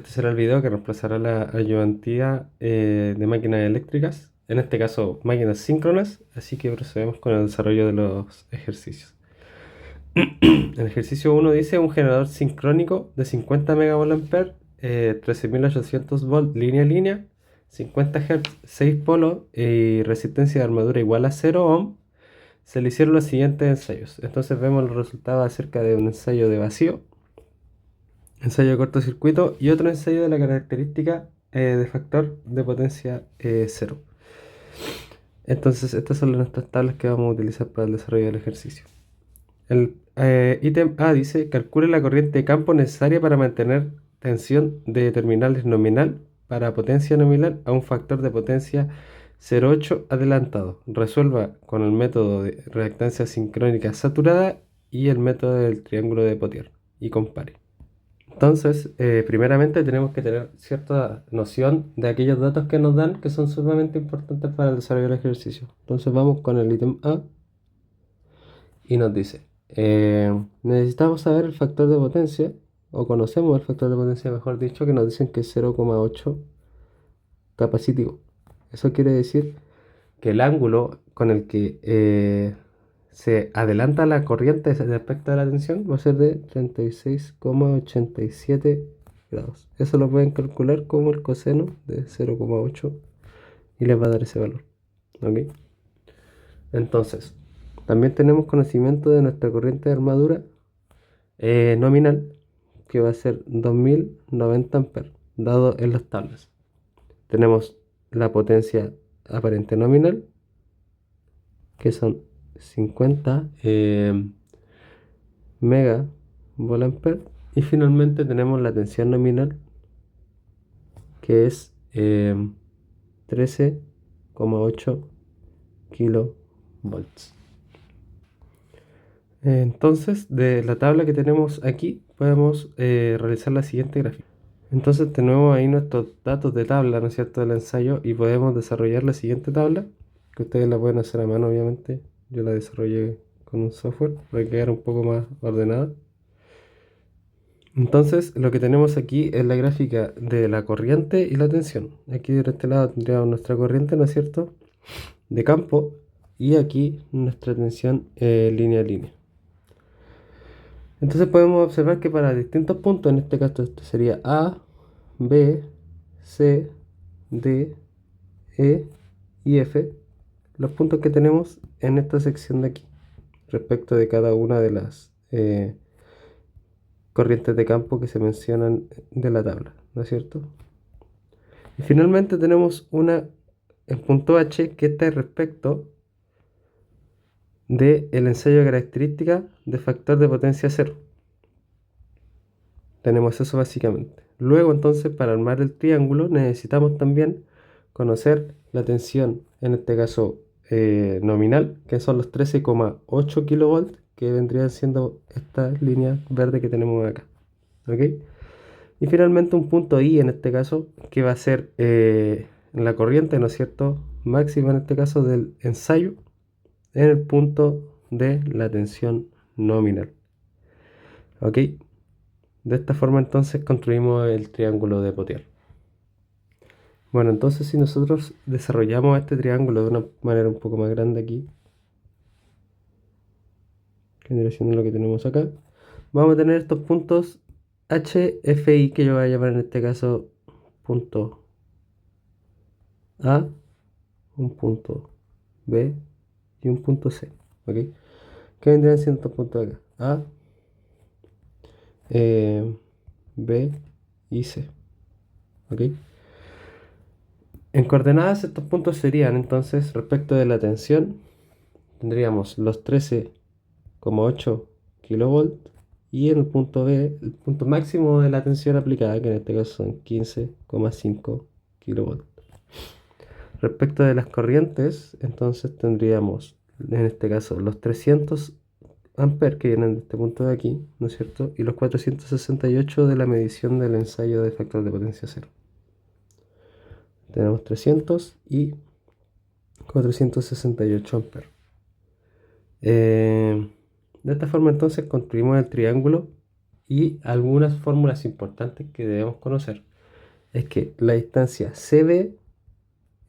Este será el video que reemplazará la ayudantía de máquinas eléctricas, en este caso máquinas síncronas, así que procedemos con el desarrollo de los ejercicios. El ejercicio 1 dice un generador sincrónico de 50 MVA, 13.800 volt línea a línea, 50 Hz, 6 polos y resistencia de armadura igual a 0 ohm. Se le hicieron los siguientes ensayos. Entonces vemos los resultados acerca de un ensayo de vacío, ensayo de cortocircuito y otro ensayo de la característica de factor de potencia 0. Entonces estas son nuestras tablas que vamos a utilizar para el desarrollo del ejercicio. El ítem A dice, calcule la corriente de campo necesaria para mantener tensión de terminales nominal para potencia nominal a un factor de potencia 0,8 adelantado. Resuelva con el método de reactancia sincrónica saturada y el método del triángulo de Potier y compare. Entonces, primeramente tenemos que tener cierta noción de aquellos datos que nos dan que son sumamente importantes para el desarrollo del ejercicio. Entonces vamos con el ítem A y nos dice, necesitamos saber el factor de potencia, o conocemos el factor de potencia, mejor dicho, que nos dicen que es 0,8 capacitivo. Eso quiere decir que el ángulo con el que se adelanta la corriente respecto a la tensión va a ser de 36,87 grados. Eso lo pueden calcular como el coseno de 0,8 y les va a dar ese valor. ¿Ok? Entonces, también tenemos conocimiento de nuestra corriente de armadura nominal, que va a ser 2090 amperes, dado en las tablas. Tenemos la potencia aparente nominal, que son 50 megavolt-ampere, y finalmente tenemos la tensión nominal, que es 13,8 kilovolts. Entonces, de la tabla que tenemos aquí, podemos realizar la siguiente gráfica. Entonces tenemos ahí nuestros datos de tabla, ¿no es cierto?, del ensayo, y podemos desarrollar la siguiente tabla, que ustedes la pueden hacer a mano, obviamente. Yo la desarrollé con un software para quedar un poco más ordenada. Entonces, lo que tenemos aquí es la gráfica de la corriente y la tensión. Aquí de este lado tendríamos nuestra corriente, ¿no es cierto?, de campo, y aquí nuestra tensión línea a línea. Entonces podemos observar que para distintos puntos, en este caso esto sería A, B, C, D, E y F, los puntos que tenemos en esta sección de aquí, respecto de cada una de las corrientes de campo que se mencionan de la tabla, ¿no es cierto? Y finalmente tenemos una en punto H que está respecto del ensayo de característica de factor de potencia 0. Tenemos eso básicamente. Luego entonces para armar el triángulo necesitamos también conocer la tensión, en este caso nominal, que son los 13,8 kilovolts, que vendrían siendo estas líneas verdes que tenemos acá. ¿Ok? Y finalmente un punto I, en este caso, que va a ser la corriente, ¿no es cierto?, máxima en este caso del ensayo, en el punto de la tensión nominal. ¿Ok? De esta forma entonces construimos el triángulo de Potier. Bueno, entonces si nosotros desarrollamos este triángulo de una manera un poco más grande aquí, que vendría siendo lo que tenemos acá, vamos a tener estos puntos H, F, I, que yo voy a llamar en este caso punto A, un punto B y un punto C. ¿Ok? ¿Qué vendrían siendo estos puntos acá? A, B y C. ¿Ok? En coordenadas estos puntos serían entonces, respecto de la tensión, tendríamos los 13,8 kilovolts, y en el punto B, el punto máximo de la tensión aplicada, que en este caso son 15,5 kilovolts. Respecto de las corrientes, entonces tendríamos en este caso los 300 amperes que vienen de este punto de aquí, ¿no es cierto?, y los 468 de la medición del ensayo de factor de potencia 0. Tenemos 300 y 468 amperes. De esta forma entonces construimos el triángulo y algunas fórmulas importantes que debemos conocer. es que la distancia CB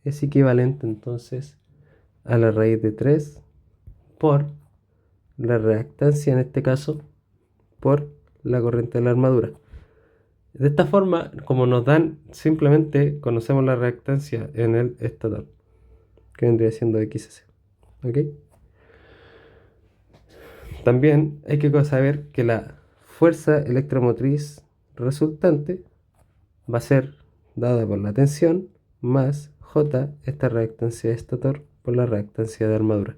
es equivalente entonces a la raíz de 3 por la reactancia, en este caso, por la corriente de la armadura. De esta forma, como nos dan, simplemente conocemos la reactancia en el estator, que vendría siendo XS. ¿Ok? También hay que saber que la fuerza electromotriz resultante va a ser dada por la tensión más J, esta reactancia de estator, por la reactancia de armadura.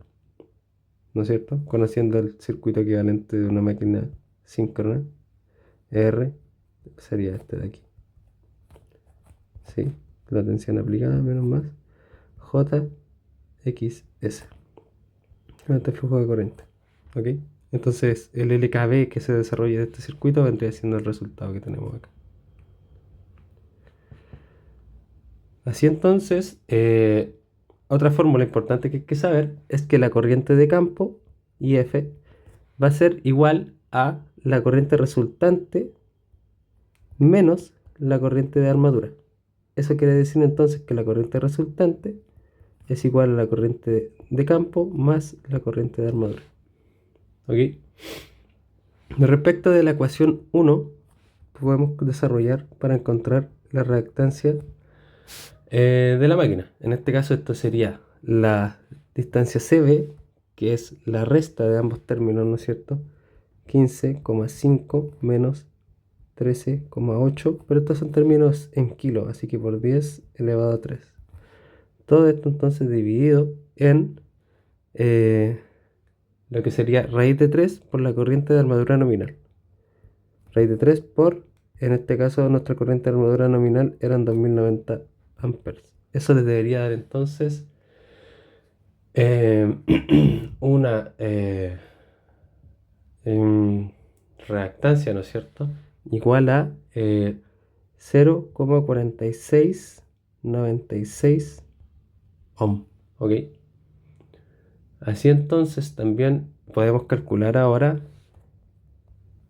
¿No es cierto? Conociendo el circuito equivalente de una máquina síncrona, R sería este de aquí. ¿Sí? La tensión aplicada menos más J, X, S. Este flujo de corriente. ¿Ok? Entonces el LKB que se desarrolla de este circuito vendría siendo el resultado que tenemos acá. Así entonces, otra fórmula importante que hay que saber es que la corriente de campo, IF, va a ser igual a la corriente resultante menos la corriente de armadura. Eso quiere decir entonces que la corriente resultante es igual a la corriente de campo más la corriente de armadura. ¿Ok? Respecto de la ecuación 1, podemos desarrollar para encontrar la reactancia de la máquina. En este caso esto sería la distancia CB, que es la resta de ambos términos, ¿no es cierto? 15,5 menos 13,8, pero estos son términos en kilos, así que por 10 elevado a 3. Todo esto entonces dividido en lo que sería raíz de 3 por la corriente de armadura nominal. Raíz de 3 por, en este caso nuestra corriente de armadura nominal eran 2090 amperes. Eso les debería dar entonces una reactancia, ¿no es cierto? Igual a 0,4696 ohm. ¿Ok? Así entonces también podemos calcular ahora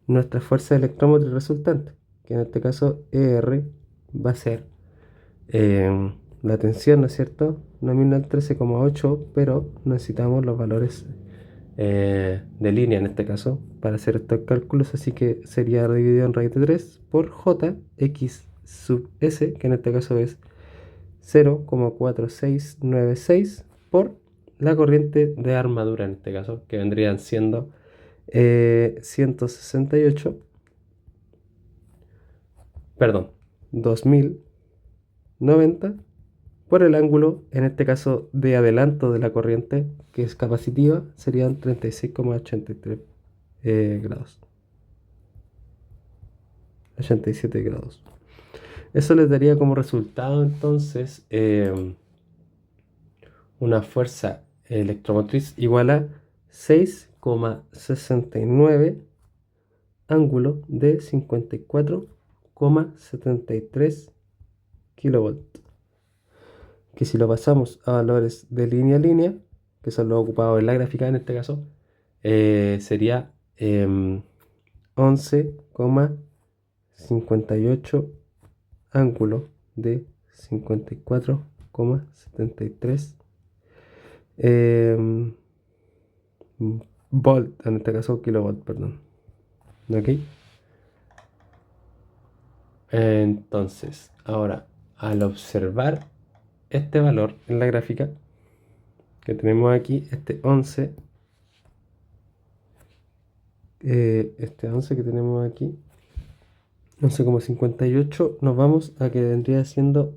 nuestra fuerza electromotriz resultante, que en este caso ER va a ser la tensión, ¿no es cierto? Nominal 13,8, pero necesitamos los valores de línea en este caso para hacer estos cálculos, así que sería dividido en raíz de 3 por J X sub S, que en este caso es 0,4696 por la corriente de armadura en este caso, que vendrían siendo 168, perdón, 2090 por el ángulo, en este caso de adelanto de la corriente, que es capacitiva, serían 36,83 grados. 87 grados. Eso les daría como resultado entonces una fuerza electromotriz igual a 6,69 ángulo de 54,73 kilovolts. Que si lo pasamos a valores de línea a línea, que son los ocupados en la gráfica en este caso, sería 11,58 ángulo de 54,73 volt, en este caso kilovolt, perdón. ¿Ok? Entonces, ahora, al observar este valor en la gráfica que tenemos aquí, este 11 que tenemos aquí, 11,58, nos vamos a que vendría siendo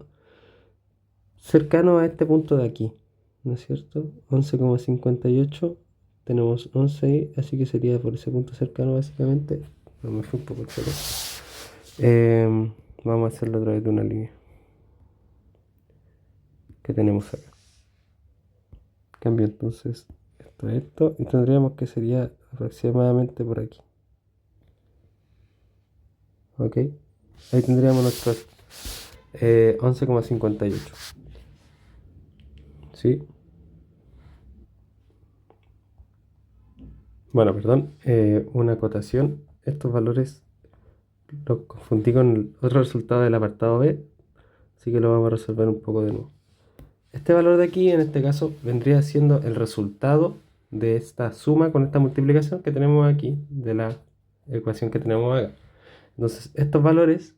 cercano a este punto de aquí, ¿no es cierto? 11,58, tenemos 11 ahí, así que sería por ese punto cercano básicamente. No, me fue un poco chueco. Vamos a hacerlo a través de una línea que tenemos acá. Cambio entonces esto a esto y tendríamos que sería aproximadamente por aquí. Ok, ahí tendríamos nuestros 11,58. ¿Sí? Bueno, perdón, una acotación. Estos valores los confundí con el otro resultado del apartado B. Así que lo vamos a resolver un poco de nuevo. Este valor de aquí, en este caso, vendría siendo el resultado de esta suma con esta multiplicación que tenemos aquí, de la ecuación que tenemos acá. Entonces, estos valores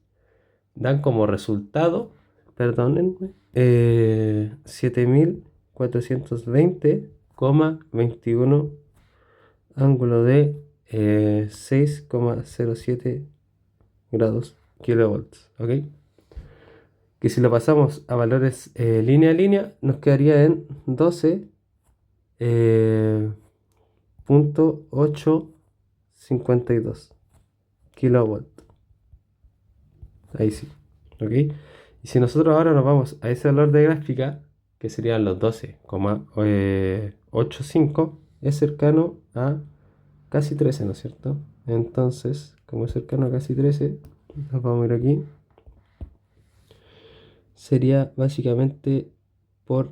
dan como resultado, perdónenme, 7420,21 ángulo de 6,07 grados kilovolts, ¿ok? Que si lo pasamos a valores línea a línea, nos quedaría en 12,852 kilovolts. Ahí sí, ¿ok? Y si nosotros ahora nos vamos a ese valor de gráfica, que serían los 12,85, es cercano a casi 13, ¿no es cierto? Entonces, como es cercano a casi 13, nos vamos a ir aquí. Sería básicamente por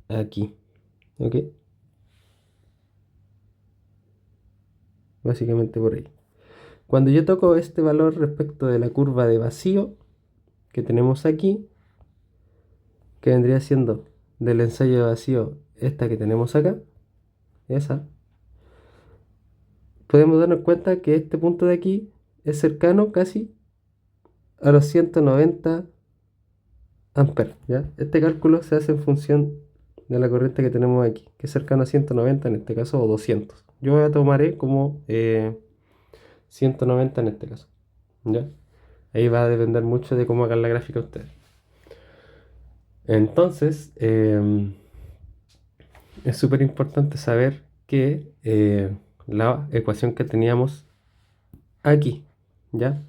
aquí, ¿ok? Básicamente por ahí. Cuando yo toco este valor respecto de la curva de vacío que tenemos aquí, que vendría siendo del ensayo de vacío esta que tenemos acá, esa, podemos darnos cuenta que este punto de aquí es cercano casi a los 190 amperes, ¿ya? Este cálculo se hace en función de la corriente que tenemos aquí, que es cercano a 190 en este caso, o 200. Yo voy a tomaré como 190 en este caso, ¿ya? Ahí va a depender mucho de cómo hagan la gráfica ustedes. Entonces, es súper importante saber que la ecuación que teníamos aquí, ¿ya?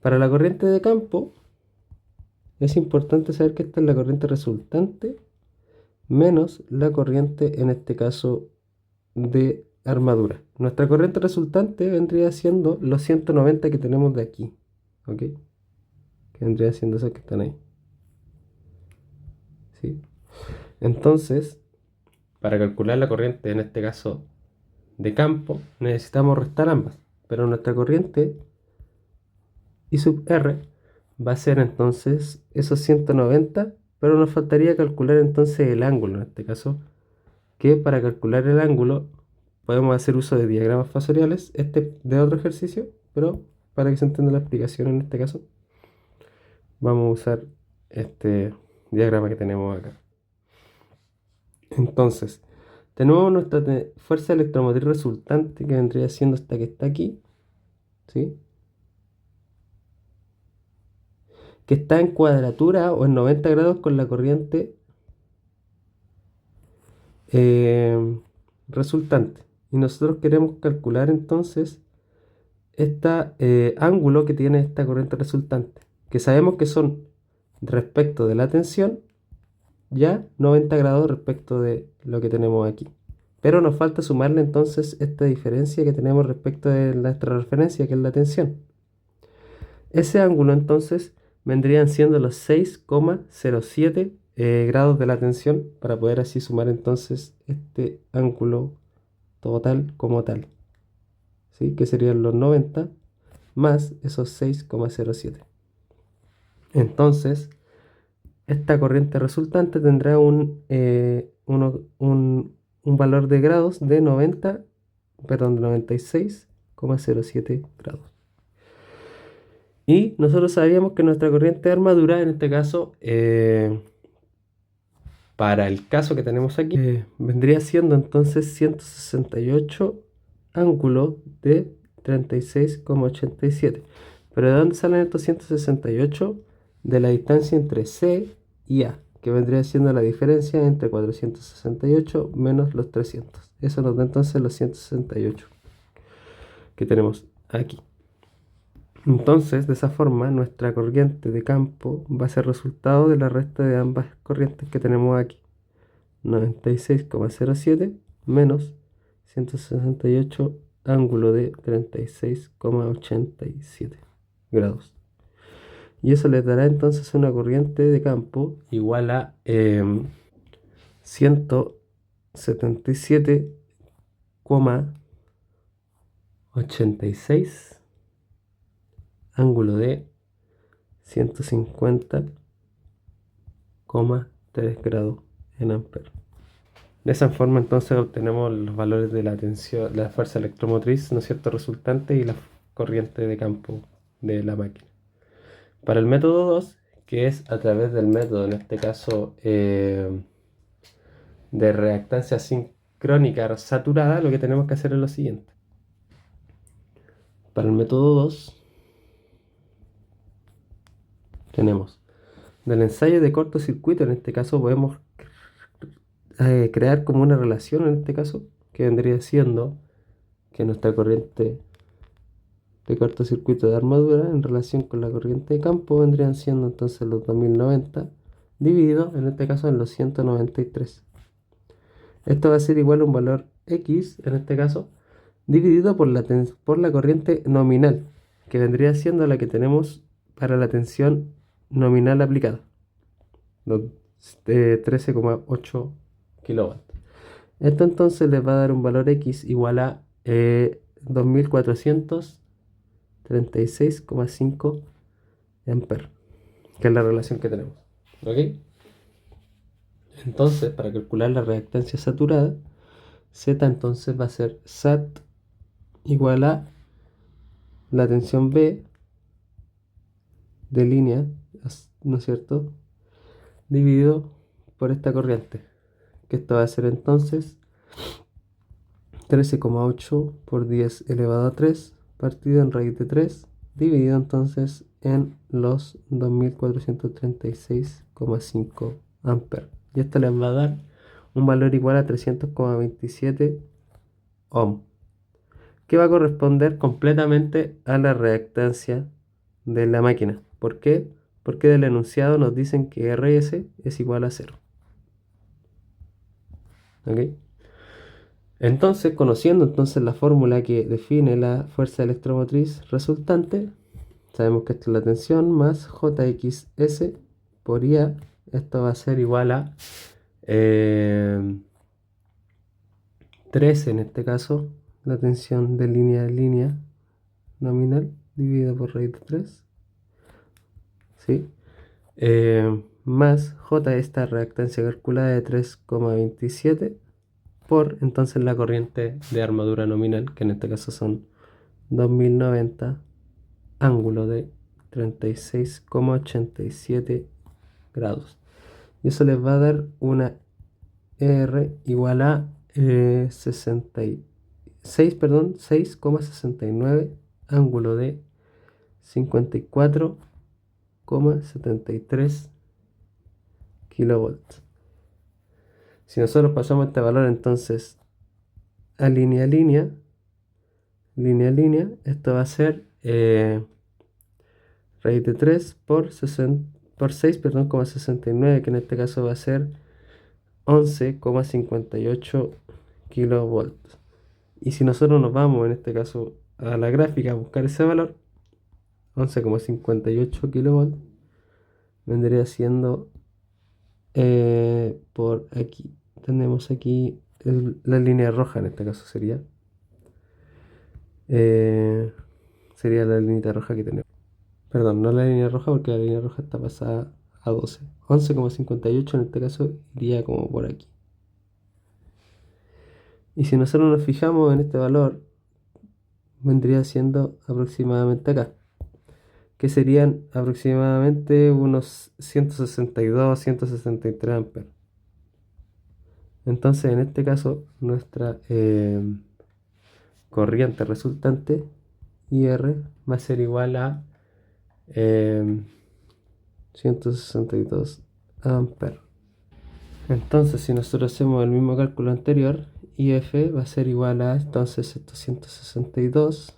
Para la corriente de campo, es importante saber que esta es la corriente resultante menos la corriente, en este caso, de armadura. Nuestra corriente resultante vendría siendo los 190 que tenemos de aquí, ¿ok? Que vendría siendo esos que están ahí, ¿sí? Entonces, para calcular la corriente, en este caso, de campo, necesitamos restar ambas. Pero nuestra corriente I sub R va a ser entonces esos 190, pero nos faltaría calcular entonces el ángulo, en este caso, que para calcular el ángulo podemos hacer uso de diagramas fasoriales, este de otro ejercicio, pero para que se entienda la explicación en este caso, vamos a usar este diagrama que tenemos acá. Entonces, tenemos nuestra fuerza electromotriz resultante, que vendría siendo esta que está aquí, ¿sí? Que está en cuadratura o en 90 grados con la corriente resultante. Y nosotros queremos calcular entonces este ángulo que tiene esta corriente resultante, que sabemos que son respecto de la tensión, ya 90 grados respecto de lo que tenemos aquí. Pero nos falta sumarle entonces esta diferencia que tenemos respecto de nuestra referencia, que es la tensión. Ese ángulo entonces vendrían siendo los 6,07 grados de la tensión, para poder así sumar entonces este ángulo total como tal, ¿sí? Que serían los 90 más esos 6,07. Entonces, esta corriente resultante tendrá un valor de grados de 96,07 grados. Y nosotros sabíamos que nuestra corriente de armadura, en este caso, para el caso que tenemos aquí, vendría siendo entonces 168 ángulo de 36,87. Pero ¿de dónde salen estos 168? De la distancia entre C y A, que vendría siendo la diferencia entre 468 menos los 300. Eso nos da entonces los 168 que tenemos aquí. Entonces, de esa forma, nuestra corriente de campo va a ser resultado de la resta de ambas corrientes que tenemos aquí. 96,07 menos 168 ángulo de 36,87 grados. Y eso les dará entonces una corriente de campo igual a 177,86 ángulo de 150,3 grados en amperes. De esa forma entonces obtenemos los valores de la tensión, la fuerza electromotriz, ¿no es cierto?, resultante y la corriente de campo de la máquina. Para el método 2, que es a través del método, en este caso, de reactancia sincrónica saturada, lo que tenemos que hacer es lo siguiente. Para el método 2 tenemos del ensayo de cortocircuito, en este caso podemos crear como una relación, en este caso, que vendría siendo que nuestra corriente de cortocircuito de armadura en relación con la corriente de campo vendrían siendo entonces los 2090 dividido, en este caso, en los 193. Esto va a ser igual a un valor X, en este caso, dividido por la corriente nominal, que vendría siendo la que tenemos para la tensión nominal aplicada, los 13,8 kilowatts. Esto entonces les va a dar un valor X igual a 2436,5 amperes, que es la relación que tenemos. ¿Ok? Entonces, para calcular la reactancia saturada, Z entonces va a ser SAT igual a la tensión B de línea, ¿no es cierto?, dividido por esta corriente, que esto va a ser entonces 13,8 por 10 elevado a 3 partido en raíz de 3, dividido entonces en los 2436,5 amperes. Y esto les va a dar un valor igual a 300,27 ohm, que va a corresponder completamente a la reactancia de la máquina. ¿Por qué? Porque del enunciado nos dicen que RS es igual a 0. ¿Ok? Entonces, conociendo entonces la fórmula que define la fuerza electromotriz resultante, sabemos que esto es la tensión más JXS por IA. Esto va a ser igual a 13 en este caso, la tensión de línea nominal dividido por raíz de 3. ¿Sí? Más J, esta reactancia calculada de 3,27 por entonces la corriente de armadura nominal, que en este caso son 2090, ángulo de 36,87 grados. Y eso les va a dar una R igual a 6,69, ángulo de 54,73 kilovolts. Si nosotros pasamos este valor entonces a línea a línea, esto va a ser raíz de 3 por 6, perdón, 69, que en este caso va a ser 11,58 kilovolts. Y si nosotros nos vamos en este caso a la gráfica a buscar ese valor, 11,58 kilovolts vendría siendo por aquí. Tenemos aquí la línea roja, en este caso sería la línea roja que tenemos. Perdón, no la línea roja, porque la línea roja está pasada a 12. 11,58 en este caso iría como por aquí. Y si nosotros nos fijamos en este valor, vendría siendo aproximadamente acá, que serían aproximadamente unos 162, 163 amperes. Entonces, en este caso, nuestra corriente resultante, IR, va a ser igual a 162 amperes. Entonces, si nosotros hacemos el mismo cálculo anterior, IF va a ser igual a entonces estos 162,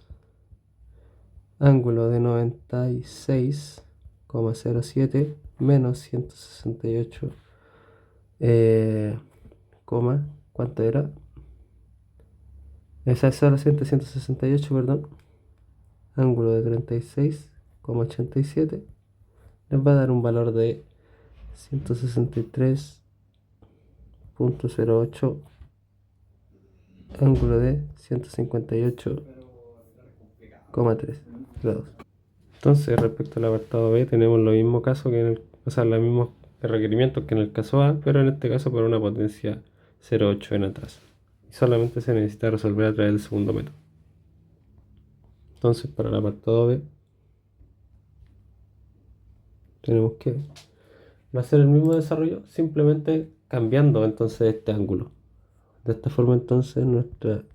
ángulo de 96,07 menos 168, ¿cuánto era? Esa es solo 168, perdón. Ángulo de 36,87 nos va a dar un valor de 163,08, ángulo de 158,3 grados. Entonces, respecto al apartado B, tenemos lo mismo caso que o sea, los mismos requerimientos que en el caso A, pero en este caso por una potencia 0,8 en atraso. Y solamente se necesita resolver a través del segundo método. Entonces, para el apartado B, tenemos que va a ser el mismo desarrollo, simplemente cambiando entonces este ángulo. De esta forma, entonces, nuestra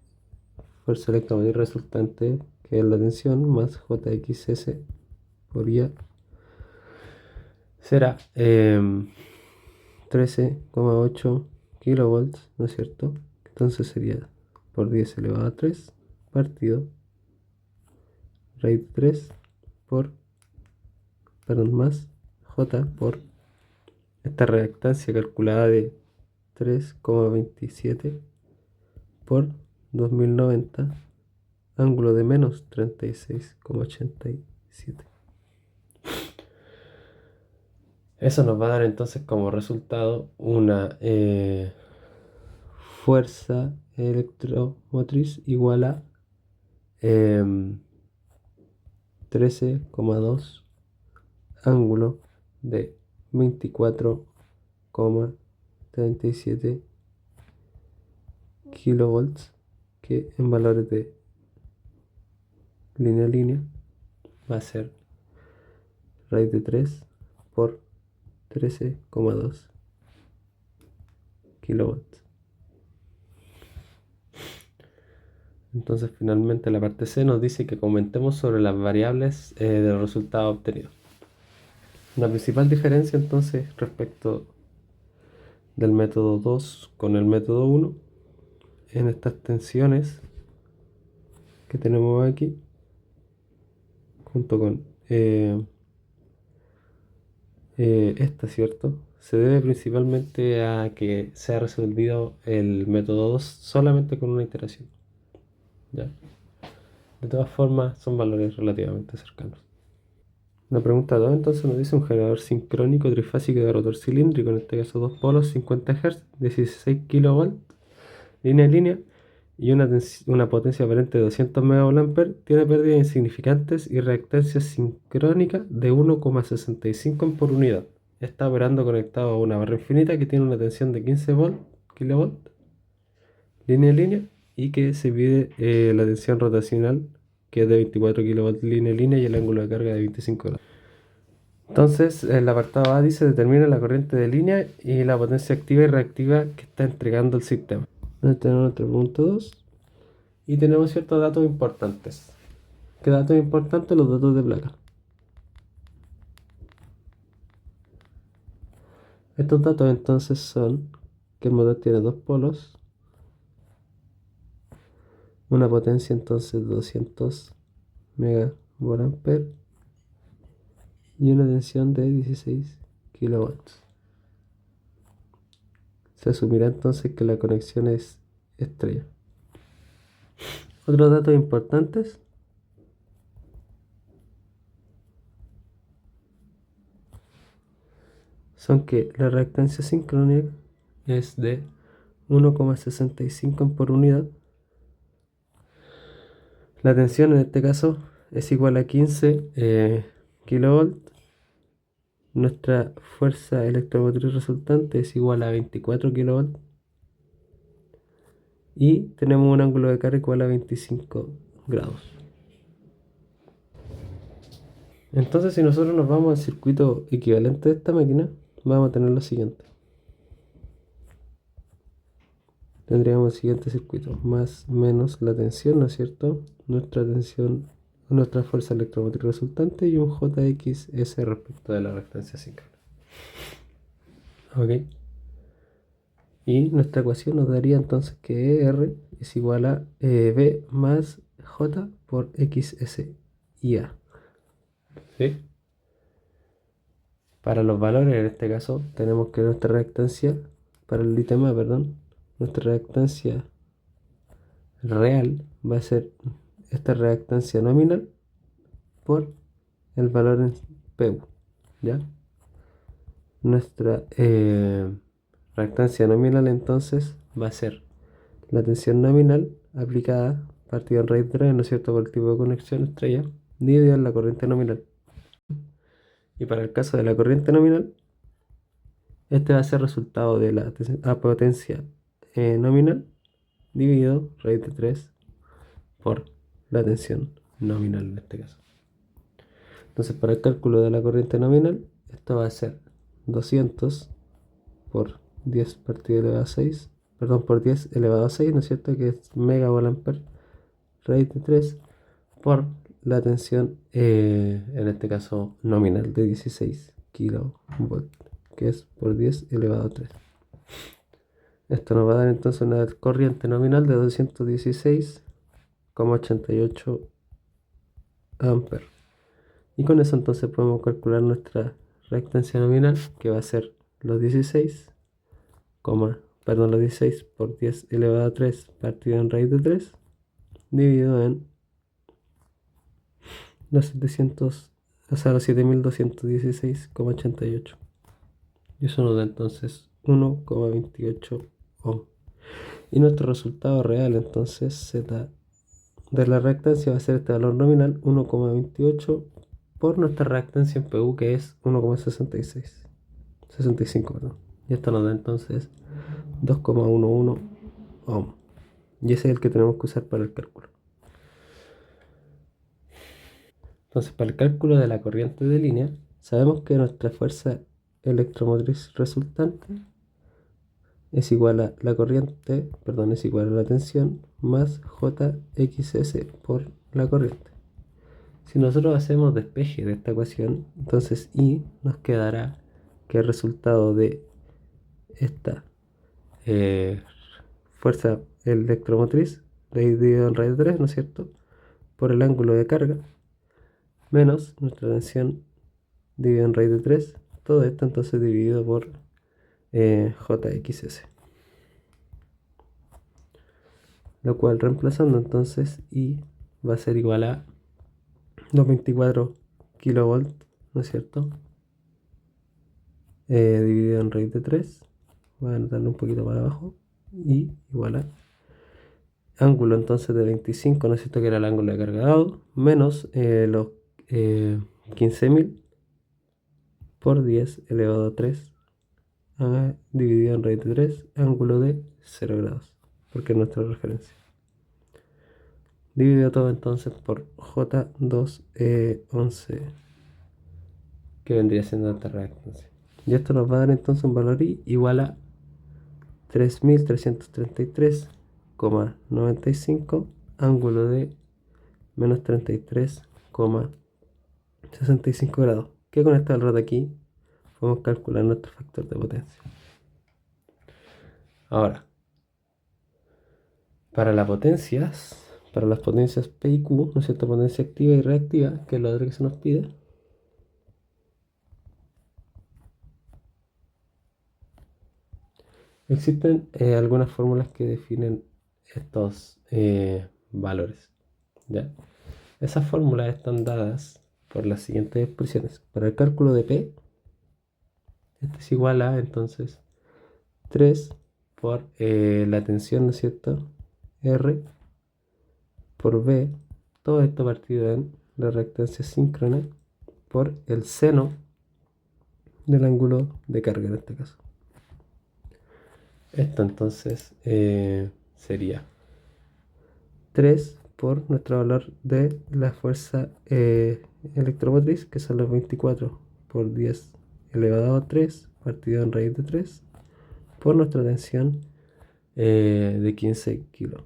fuerza electromotriz resultante, que es la tensión, más JXS por IA, será 13,8 kilovolts, ¿no es cierto? Entonces sería por 10 elevado a 3 partido raíz de 3 por, perdón, más J por esta reactancia calculada de 3,27 por 2090, ángulo de menos 36,87. Eso nos va a dar entonces como resultado una fuerza electromotriz igual a 13,2 ángulo de 24,37 kilovolts, que en valores de línea a línea va a ser raíz de 3 por 13,2 kilovolts. Entonces finalmente la parte C nos dice que comentemos sobre las variables del resultado obtenido. La principal diferencia entonces respecto del método 2 con el método 1 en estas tensiones que tenemos aquí, junto con esta, ¿cierto? Se debe principalmente a que se ha resolvido el método 2 solamente con una iteración, ¿ya? De todas formas, son valores relativamente cercanos. La pregunta 2 entonces nos dice un generador sincrónico trifásico de rotor cilíndrico, en este caso 2 polos, 50 Hz, 16 kV, línea en línea, y una potencia aparente de 200 MVA, tiene pérdidas insignificantes y reactancia sincrónica de 1,65 por unidad. Está operando conectado a una barra infinita que tiene una tensión de 15 kV, línea en línea, y que se pide la tensión rotacional, que es de 24 kV línea en línea, y el ángulo de carga de 25 grados. Entonces, el apartado A dice: determina la corriente de línea y la potencia activa y reactiva que está entregando el sistema. Entonces tenemos nuestro punto 2 y tenemos ciertos datos importantes. ¿Qué datos importantes? Los datos de placa. Estos datos entonces son que el motor tiene dos polos, una potencia entonces de 200 MVA y una tensión de 16 kW. Se asumirá entonces que la conexión es estrella. Otros datos importantes son que la reactancia sincrónica es de 1,65 por unidad. La tensión en este caso es igual a 15 kV. Nuestra fuerza electromotriz resultante es igual a 24 kV. Y tenemos un ángulo de carga igual a 25 grados. Entonces, si nosotros nos vamos al circuito equivalente de esta máquina, vamos a tener lo siguiente. Tendríamos el siguiente circuito: más menos la tensión, ¿no es cierto? Nuestra tensión, nuestra fuerza electromotriz resultante, y un JXS respecto de la reactancia síncrona. Ok. Y nuestra ecuación nos daría entonces que R es igual a B más J por XS y A. ¿Sí? Para los valores, en este caso, tenemos que nuestra reactancia, para el ítem A, perdón, nuestra reactancia real va a ser esta reactancia nominal por el valor en PU, ¿ya? Nuestra reactancia nominal entonces va a ser la tensión nominal aplicada partido en raíz de 3, ¿no es cierto?, por el tipo de conexión estrella, dividido en la corriente nominal. Y para el caso de la corriente nominal, este va a ser resultado de la potencia nominal dividido raíz de 3 por la tensión nominal en este caso. Entonces, para el cálculo de la corriente nominal, esto va a ser 200 por 10 partido elevado a 6, perdón, por 10 elevado a 6, ¿no es cierto? Que es megavolt raíz de 3 por la tensión, en este caso nominal, de 16 kilovolt, que es por 10 elevado a 3. Esto nos va a dar entonces una corriente nominal de 216,88 amperes. Y con eso entonces podemos calcular nuestra reactancia nominal, que va a ser los 16, los 16 por 10 elevado a 3 partido en raíz de 3, dividido en los 700, o sea, los 7216,88. Y eso nos da entonces 1,28 ohm. Y nuestro resultado real entonces Z de la reactancia va a ser este valor nominal 1,28 por nuestra reactancia en PU, que es 1,65, perdón. Y esto nos da entonces 2,11 ohm. Y ese es el que tenemos que usar para el cálculo. Entonces, para el cálculo de la corriente de línea, sabemos que nuestra fuerza electromotriz resultante es igual a la corriente, perdón, es igual a la tensión más JXS por la corriente. Si nosotros hacemos despeje de esta ecuación, entonces I nos quedará que el resultado de esta fuerza electromotriz dividido en raíz de 3, ¿no es cierto?, por el ángulo de carga, menos nuestra tensión dividido en raíz de 3, todo esto entonces dividido por JXS. Lo cual, reemplazando entonces, I va a ser igual a 224 kilovolt, ¿no es cierto?, dividido en raíz de 3, voy a anotarlo un poquito para abajo, y igual a ángulo entonces de 25, ¿no es cierto?, que era el ángulo de carga dado, menos los 15.000 por 10 elevado a 3 dividido en raíz de 3, ángulo de 0 grados, porque es nuestra referencia. Dividido todo entonces por J2E11, que vendría siendo esta reactancia. Y esto nos va a dar entonces un valor I igual a 3.333,95, ángulo de menos 33,65 grados. Que con esta valor de aquí podemos calcular nuestro factor de potencia. Ahora, para las potencias P y Q, ¿no es cierto?, potencia activa y reactiva, que es lo otro que se nos pide. Existen algunas fórmulas que definen estos valores, ¿ya? Esas fórmulas están dadas por las siguientes expresiones. Para el cálculo de P, este es igual a, entonces, 3 por la tensión, ¿no es cierto?, R por B, todo esto partido en la reactancia síncrona por el seno del ángulo de carga en este caso. Esto entonces sería 3 por nuestro valor de la fuerza electromotriz, que son los 24 por 10 elevado a 3 partido en raíz de 3, por nuestra tensión de 15 kilos.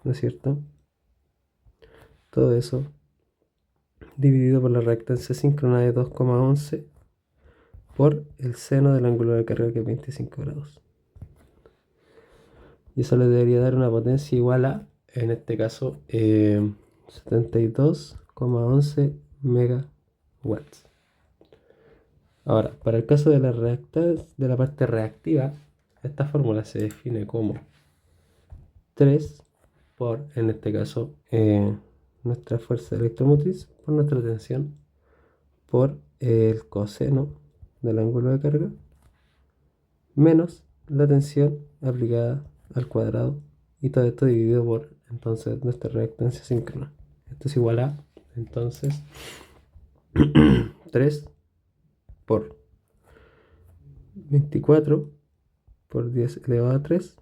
¿No es cierto? Todo eso dividido por la reactancia síncrona de 2,11 por el seno del ángulo de carga, que es 25 grados. Y eso le debería dar una potencia igual a, en este caso, 72,11 megawatts. Ahora, para el caso de la parte reactiva, esta fórmula se define como 3 por, en este caso, nuestra fuerza electromotriz por nuestra tensión por el coseno del ángulo de carga menos la tensión aplicada al cuadrado, y todo esto dividido por entonces nuestra reactancia síncrona. Esto es igual a Entonces, 3 por 24 por 10 elevado a 3,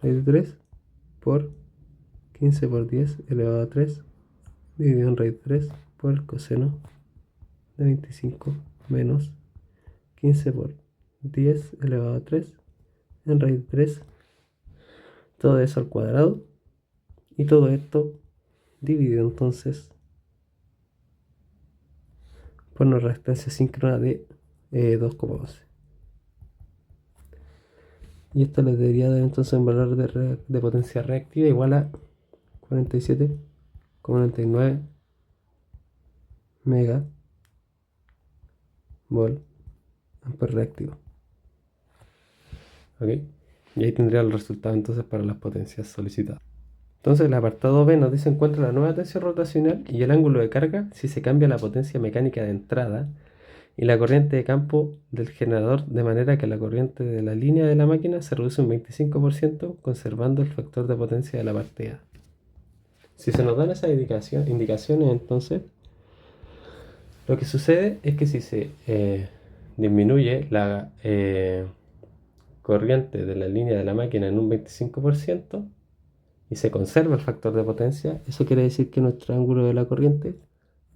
raíz de 3, por 15 por 10 elevado a 3, dividido en raíz de 3, por el coseno de 25 menos 15 por 10 elevado a 3, en raíz de 3, todo eso al cuadrado, y todo esto dividido entonces por una reactancia síncrona de 2,11. Y esto les debería dar entonces un valor de potencia reactiva igual a 47,99 mega vol amper reactivo. ¿Ok? Y ahí tendría el resultado entonces para las potencias solicitadas. Entonces el apartado B nos dice encuentra la nueva tensión rotacional y el ángulo de carga si se cambia la potencia mecánica de entrada y la corriente de campo del generador de manera que la corriente de la línea de la máquina se reduce un 25% conservando el factor de potencia de la parte A. Si se nos dan esas indicaciones, entonces lo que sucede es que si se disminuye la corriente de la línea de la máquina en un 25% y se conserva el factor de potencia, eso quiere decir que nuestro ángulo de la corriente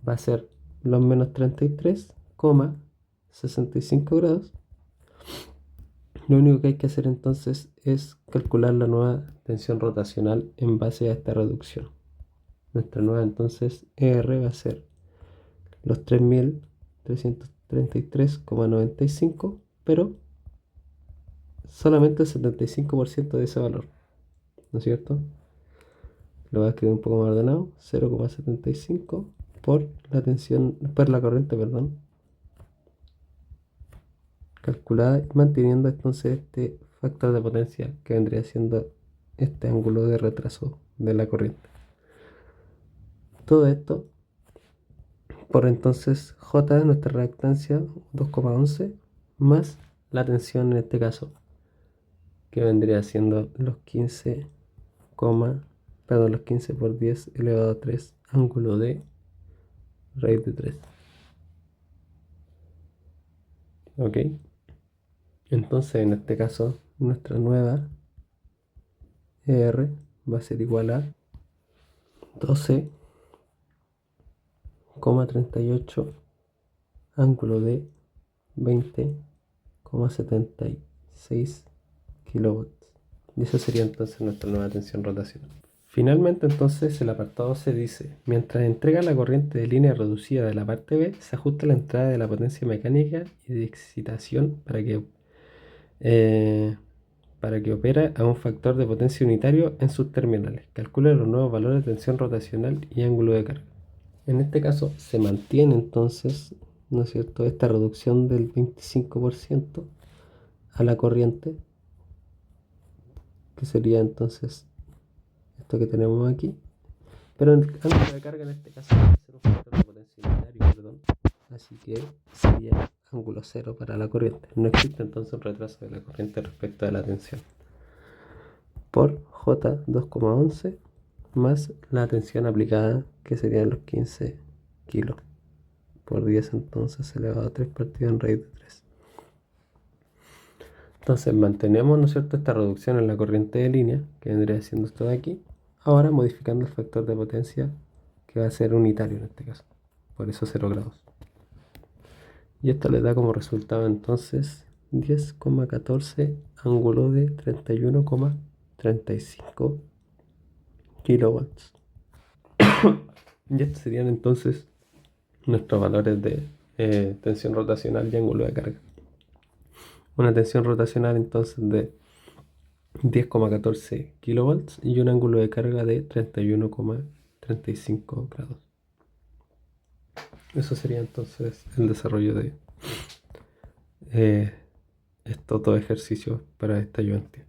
va a ser los menos 33,65 grados. Lo único que hay que hacer entonces es calcular la nueva tensión rotacional en base a esta reducción. Nuestra nueva entonces ER va a ser los 3333,95, pero solamente el 75% de ese valor, ¿no es cierto? Lo voy a escribir un poco más ordenado, 0,75 por la tensión, por la corriente, perdón, calculada y manteniendo entonces este factor de potencia que vendría siendo este ángulo de retraso de la corriente. Todo esto por entonces J de nuestra reactancia 2,11 más la tensión en este caso que vendría siendo los 15 por 10 elevado a 3 ángulo de raíz de 3. Ok, entonces en este caso nuestra nueva ER va a ser igual a 12,38 ángulo de 20,76 kilowatts. Y esa sería entonces nuestra nueva tensión rotacional. Finalmente entonces el apartado C dice, mientras entrega la corriente de línea reducida de la parte B, se ajusta la entrada de la potencia mecánica y de excitación para que opera a un factor de potencia unitario en sus terminales. Calcula los nuevos valores de tensión rotacional y ángulo de carga. En este caso se mantiene entonces, ¿no es cierto?, esta reducción del 25% a la corriente, que sería entonces esto que tenemos aquí, pero el ángulo de carga en este caso va a ser un factor de potencia unitario, perdón, así que sería ángulo cero para la corriente. No existe entonces un retraso de la corriente respecto de la tensión. Por J 2,11 más la tensión aplicada, que serían los 15 kilos por 10 entonces elevado a 3 partido en raíz de 3. Entonces mantenemos, ¿no es cierto?, esta reducción en la corriente de línea, que vendría siendo esto de aquí, ahora modificando el factor de potencia, que va a ser unitario en este caso, por eso 0 grados. Y esto le da como resultado entonces 10,14 ángulo de 31,35 kilowatts. Y estos serían entonces nuestros valores de tensión rotacional y ángulo de carga. Una tensión rotacional entonces de 10,14 kilovolts y un ángulo de carga de 31,35 grados. Eso sería entonces el desarrollo de estos dos ejercicios para esta ayudante.